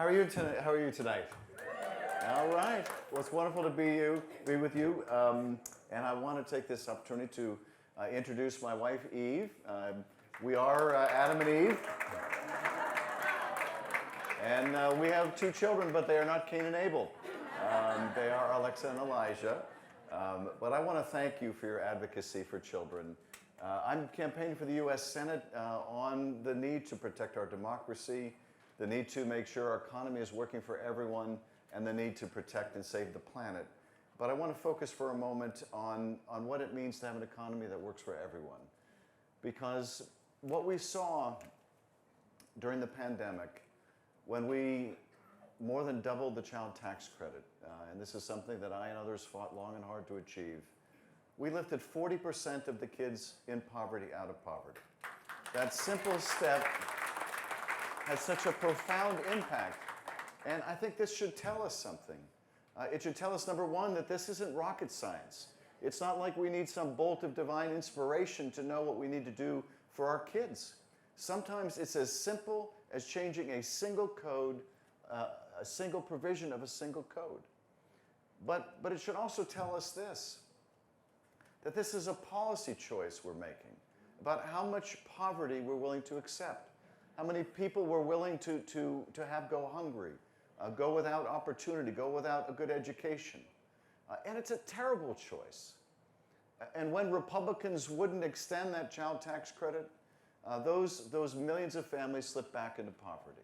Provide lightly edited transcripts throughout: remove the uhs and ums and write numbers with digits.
How are you tonight? How are you tonight? All right. Well, it's wonderful to be with you. And I want to take this opportunity to introduce my wife, Eve. We are Adam and Eve. And we have two children, but they are not Cain and Abel. They are Alexa and Elijah. But I want to thank you for your advocacy for children. I'm campaigning for the U.S. Senate on the need to protect our democracy, the need to make sure our economy is working for everyone, and the need to protect and save the planet. But I want to focus for a moment on what it means to have an economy that works for everyone. Because what we saw during the pandemic, when we more than doubled the child tax credit, and this is something that I and others fought long and hard to achieve, we lifted 40% of the kids in poverty out of poverty. That simple step has such a profound impact. And I think this should tell us something. It should tell us, number one, that this isn't rocket science. It's not like we need some bolt of divine inspiration to know what we need to do for our kids. Sometimes it's as simple as changing a single code, a single provision of a single code. But it should also tell us this, that this is a policy choice we're making about how much poverty we're willing to accept, how many people we're willing to have go hungry, go without opportunity, go without a good education. And it's a terrible choice. And when Republicans wouldn't extend that child tax credit, those millions of families slip back into poverty.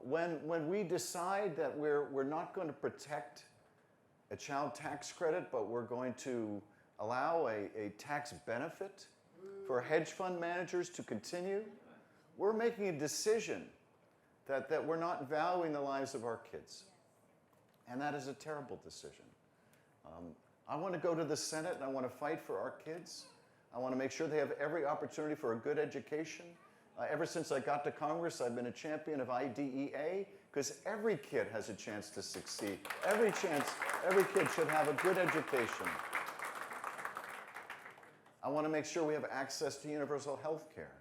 When we decide that we're not going to protect a child tax credit, but we're going to allow a tax benefit for hedge fund managers to continue, we're making a decision that we're not valuing the lives of our kids. And that is a terrible decision. I want to go to the Senate and I want to fight for our kids. I want to make sure they have every opportunity for a good education. Ever since I got to Congress, I've been a champion of IDEA because every kid has a chance to succeed. Every kid should have a good education. I want to make sure we have access to universal health care.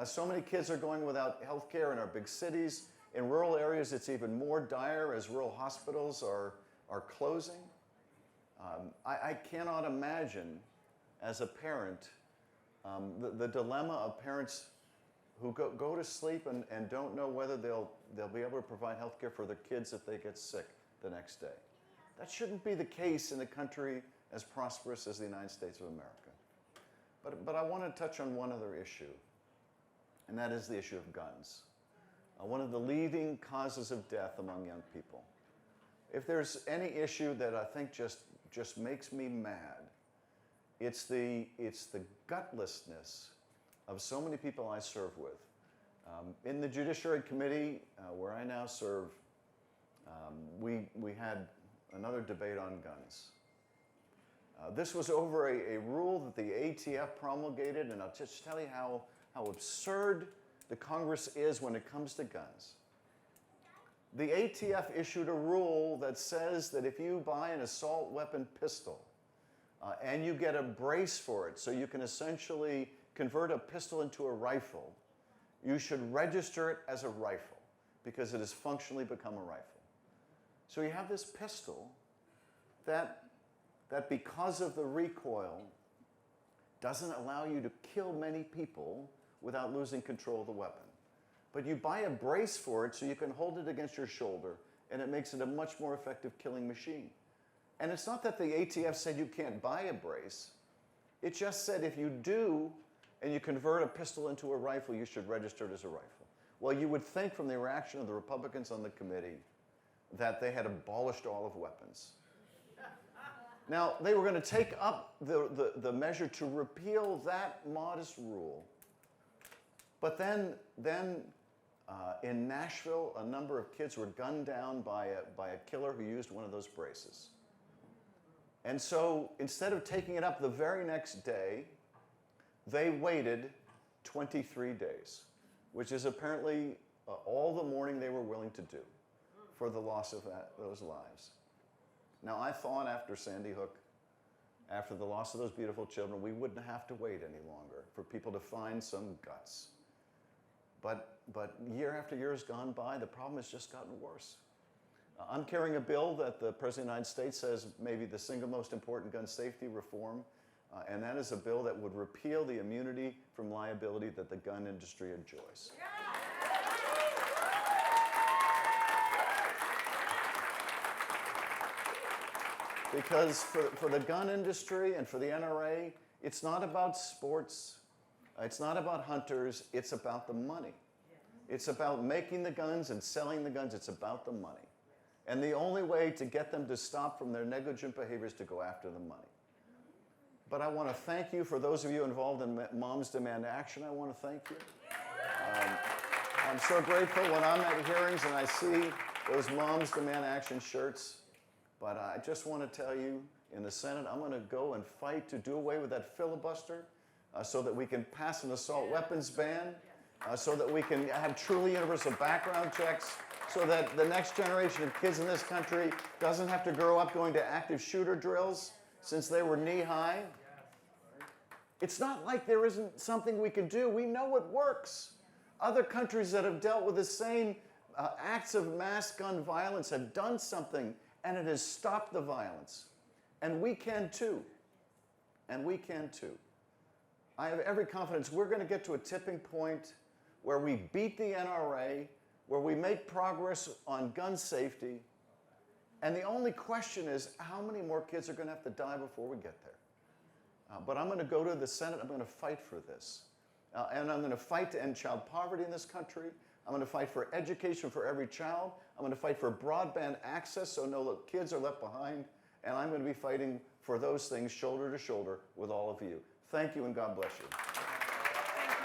So many kids are going without health care in our big cities. In rural areas, it's even more dire as rural hospitals are closing. I cannot imagine, as a parent, the dilemma of parents who go to sleep and don't know whether they'll be able to provide health care for their kids if they get sick the next day. That shouldn't be the case in a country as prosperous as the United States of America. But I want to touch on one other issue, and that is the issue of guns. One of the leading causes of death among young people. If there's any issue that I think just makes me mad, it's the gutlessness of so many people I serve with. In the Judiciary Committee, where I now serve, we had another debate on guns. This was over a rule that the ATF promulgated, and I'll just tell you how absurd the Congress is when it comes to guns. The ATF issued a rule that says that if you buy an assault weapon pistol and you get a brace for it, so you can essentially convert a pistol into a rifle, you should register it as a rifle because it has functionally become a rifle. So you have this pistol that because of the recoil doesn't allow you to kill many people without losing control of the weapon. But you buy a brace for it so you can hold it against your shoulder, and it makes it a much more effective killing machine. And it's not that the ATF said you can't buy a brace. It just said if you do and you convert a pistol into a rifle, you should register it as a rifle. Well, you would think from the reaction of the Republicans on the committee that they had abolished all of weapons. Now, they were going to take up the measure to repeal that modest rule. But then in Nashville, a number of kids were gunned down by a killer who used one of those braces. And so instead of taking it up the very next day, they waited 23 days, which is apparently all the mourning they were willing to do for the loss of those lives. Now, I thought after Sandy Hook, after the loss of those beautiful children, we wouldn't have to wait any longer for people to find some guts. But year after year has gone by, the problem has just gotten worse. I'm carrying a bill that the President of the United States says may be the single most important gun safety reform, and that is a bill that would repeal the immunity from liability that the gun industry enjoys. Because for the gun industry and for the NRA, it's not about sports, it's not about hunters, it's about the money. It's about making the guns and selling the guns, it's about the money. And the only way to get them to stop from their negligent behavior is to go after the money. But I want to thank you for those of you involved in Moms Demand Action. I want to thank you. I'm so grateful when I'm at hearings and I see those Moms Demand Action shirts. But I just want to tell you, in the Senate, I'm going to go and fight to do away with that filibuster so that we can pass an assault weapons ban, so that we can have truly universal background checks, so that the next generation of kids in this country doesn't have to grow up going to active shooter drills since they were knee-high. It's not like there isn't something we can do. We know it works. Other countries that have dealt with the same acts of mass gun violence have done something, and it has stopped the violence. And we can too. And we can too. I have every confidence we're going to get to a tipping point where we beat the NRA, where we make progress on gun safety, and the only question is how many more kids are going to have to die before we get there. But I'm going to go to the Senate, I'm going to fight for this. And I'm going to fight to end child poverty in this country. I'm going to fight for education for every child. I'm going to fight for broadband access so no kids are left behind. And I'm going to be fighting for those things shoulder to shoulder with all of you. Thank you and God bless you.